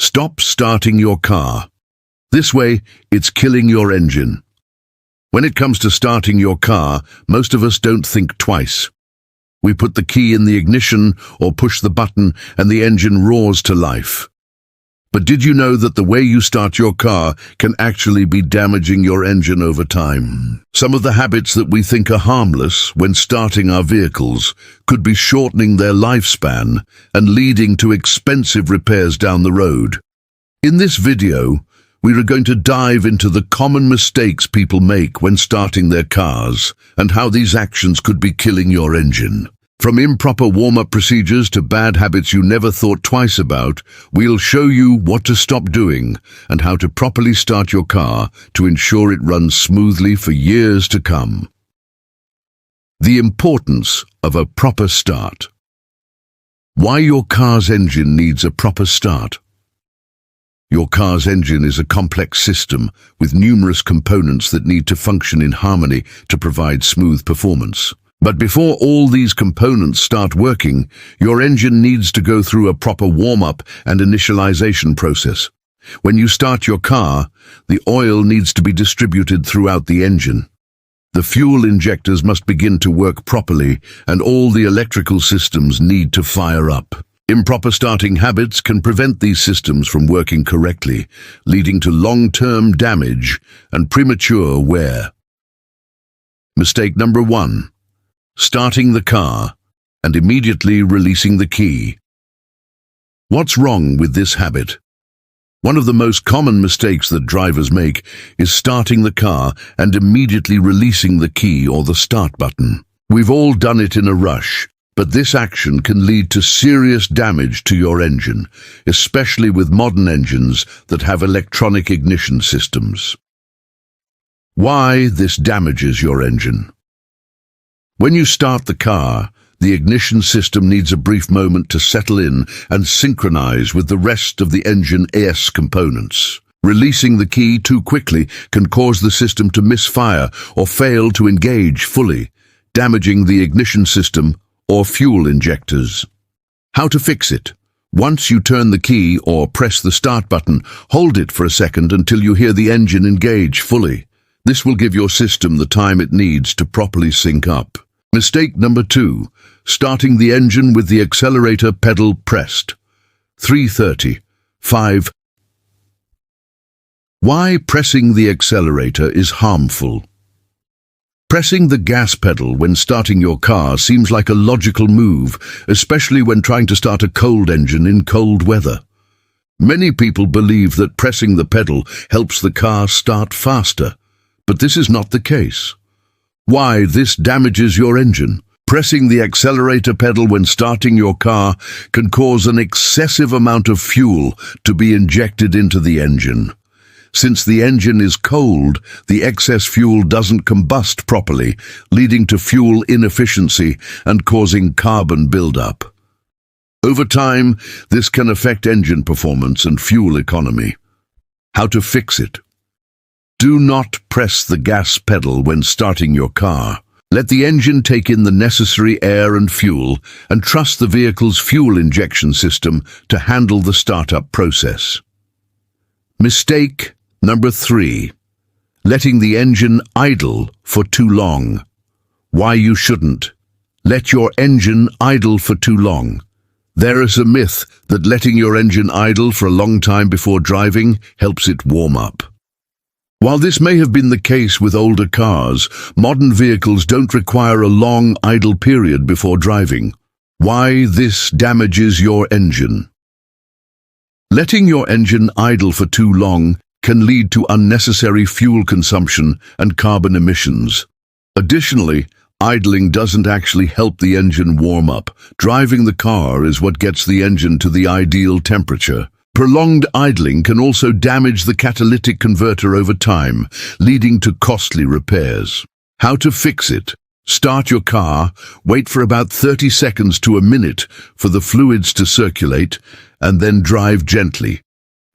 Stop starting your car. This way, it's killing your engine. When it comes to starting your car, most of us don't think twice. We put the key in the ignition or push the button and the engine roars to life. But did you know that the way you start your car can actually be damaging your engine over time? Some of the habits that we think are harmless when starting our vehicles could be shortening their lifespan and leading to expensive repairs down the road. In this video, we are going to dive into the common mistakes people make when starting their cars and how these actions could be killing your engine. From improper warm-up procedures to bad habits you never thought twice about, we'll show you what to stop doing and how to properly start your car to ensure it runs smoothly for years to come. The importance of a proper start. Why your car's engine needs a proper start. Your car's engine is a complex system with numerous components that need to function in harmony to provide smooth performance. But before all these components start working, your engine needs to go through a proper warm-up and initialization process. When you start your car, the oil needs to be distributed throughout the engine. The fuel injectors must begin to work properly, and all the electrical systems need to fire up. Improper starting habits can prevent these systems from working correctly, leading to long-term damage and premature wear. Mistake number 1. Starting the car and immediately releasing the key. What's wrong with this habit? One of the most common mistakes that drivers make is starting the car and immediately releasing the key or the start button. We've all done it in a rush, but this action can lead to serious damage to your engine, especially with modern engines that have electronic ignition systems. Why this damages your engine? When you start the car, the ignition system needs a brief moment to settle in and synchronize with the rest of the engine's components. Releasing the key too quickly can cause the system to misfire or fail to engage fully, damaging the ignition system or fuel injectors. How to fix it? Once you turn the key or press the start button, hold it for a second until you hear the engine engage fully. This will give your system the time it needs to properly sync up. Mistake number 2. Starting the engine with the accelerator pedal pressed. 3:30. Why pressing the accelerator is harmful. Pressing the gas pedal when starting your car seems like a logical move, especially when trying to start a cold engine in cold weather. Many people believe that pressing the pedal helps the car start faster, but this is not the case. Why this damages your engine? Pressing the accelerator pedal when starting your car can cause an excessive amount of fuel to be injected into the engine. Since the engine is cold, the excess fuel doesn't combust properly, leading to fuel inefficiency and causing carbon buildup. Over time, this can affect engine performance and fuel economy. How to fix it? Do not press the gas pedal when starting your car. Let the engine take in the necessary air and fuel and trust the vehicle's fuel injection system to handle the startup process. Mistake number 3. Letting the engine idle for too long. Why you shouldn't let your engine idle for too long. There is a myth that letting your engine idle for a long time before driving helps it warm up. While this may have been the case with older cars, modern vehicles don't require a long idle period before driving. Why this damages your engine? Letting your engine idle for too long can lead to unnecessary fuel consumption and carbon emissions. Additionally, idling doesn't actually help the engine warm up. Driving the car is what gets the engine to the ideal temperature. Prolonged idling can also damage the catalytic converter over time, leading to costly repairs. How to fix it? Start your car, wait for about 30 seconds to a minute for the fluids to circulate, and then drive gently.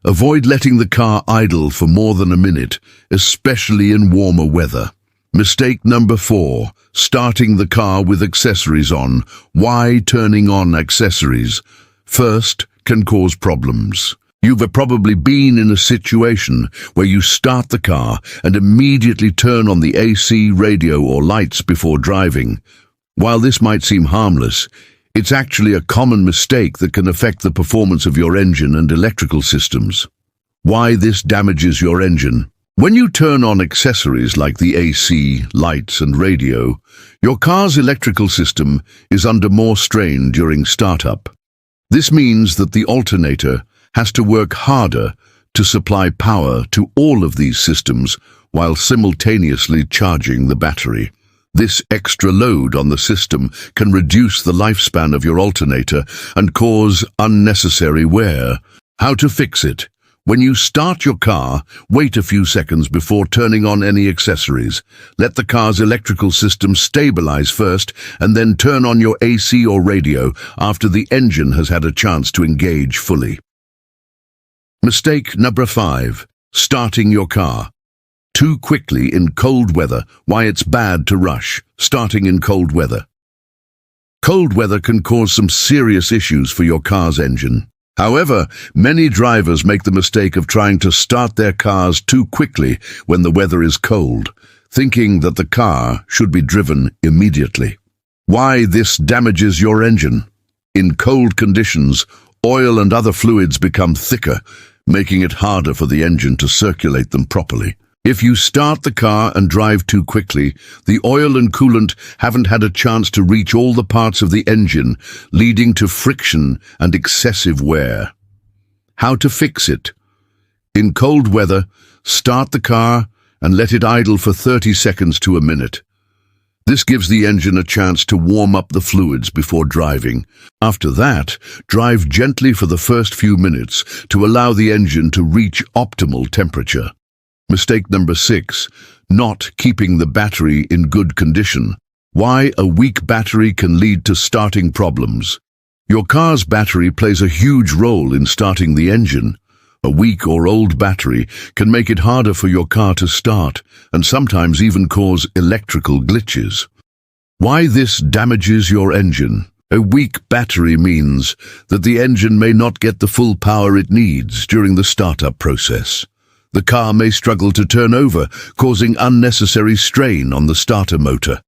Avoid letting the car idle for more than a minute, especially in warmer weather. Mistake number 4. Starting the car with accessories on. Why turning on accessories? First, can cause problems. You've probably been in a situation where you start the car and immediately turn on the AC, radio or lights before driving. While this might seem harmless, it's actually a common mistake that can affect the performance of your engine and electrical systems. Why this damages your engine? When you turn on accessories like the AC, lights and radio, your car's electrical system is under more strain during startup. This means that the alternator has to work harder to supply power to all of these systems while simultaneously charging the battery. This extra load on the system can reduce the lifespan of your alternator and cause unnecessary wear. How to fix it? When you start your car, wait a few seconds before turning on any accessories. Let the car's electrical system stabilize first and then turn on your AC or radio after the engine has had a chance to engage fully. Mistake number 5. Starting your car too quickly in cold weather. Why it's bad to rush starting in cold weather. Cold weather can cause some serious issues for your car's engine. However, many drivers make the mistake of trying to start their cars too quickly when the weather is cold, thinking that the car should be driven immediately. Why this damages your engine? In cold conditions, oil and other fluids become thicker, making it harder for the engine to circulate them properly. If you start the car and drive too quickly, the oil and coolant haven't had a chance to reach all the parts of the engine, leading to friction and excessive wear. How to fix it? In cold weather, start the car and let it idle for 30 seconds to a minute. This gives the engine a chance to warm up the fluids before driving. After that, drive gently for the first few minutes to allow the engine to reach optimal temperature. Mistake number 6. Not keeping the battery in good condition. Why a weak battery can lead to starting problems. Your car's battery plays a huge role in starting the engine. A weak or old battery can make it harder for your car to start and sometimes even cause electrical glitches. Why this damages your engine? A weak battery means that the engine may not get the full power it needs during the startup process. The car may struggle to turn over, causing unnecessary strain on the starter motor.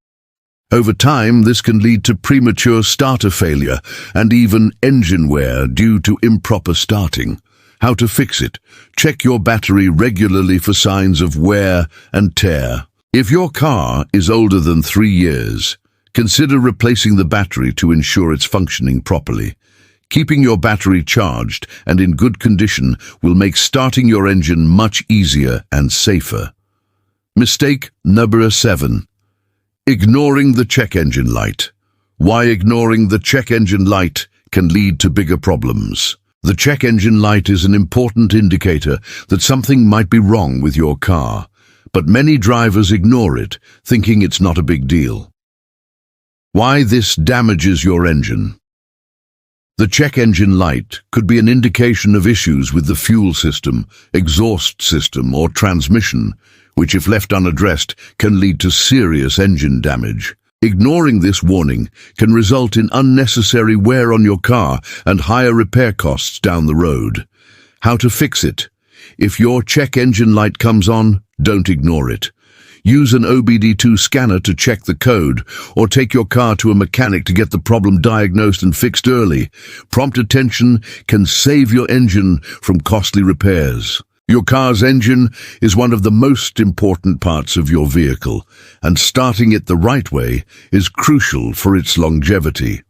Over time, this can lead to premature starter failure and even engine wear due to improper starting. How to fix it? Check your battery regularly for signs of wear and tear. If your car is older than 3 years, consider replacing the battery to ensure it's functioning properly. Keeping your battery charged and in good condition will make starting your engine much easier and safer. Mistake number 7. Ignoring the check engine light. Why ignoring the check engine light can lead to bigger problems. The check engine light is an important indicator that something might be wrong with your car, but many drivers ignore it, thinking it's not a big deal. Why this damages your engine? The check engine light could be an indication of issues with the fuel system, exhaust system, or transmission, which if left unaddressed can lead to serious engine damage. Ignoring this warning can result in unnecessary wear on your car and higher repair costs down the road. How to fix it? If your check engine light comes on, don't ignore it. Use an OBD2 scanner to check the code, or take your car to a mechanic to get the problem diagnosed and fixed early. Prompt attention can save your engine from costly repairs. Your car's engine is one of the most important parts of your vehicle, and starting it the right way is crucial for its longevity.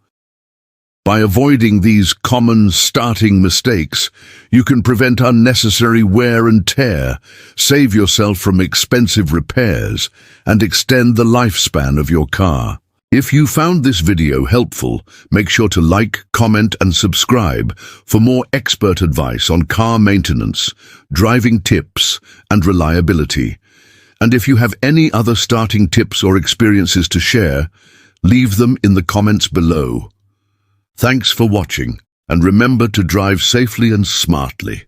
By avoiding these common starting mistakes, you can prevent unnecessary wear and tear, save yourself from expensive repairs, and extend the lifespan of your car. If you found this video helpful, make sure to like, comment and subscribe for more expert advice on car maintenance, driving tips and reliability. And if you have any other starting tips or experiences to share, leave them in the comments below. Thanks for watching, and remember to drive safely and smartly.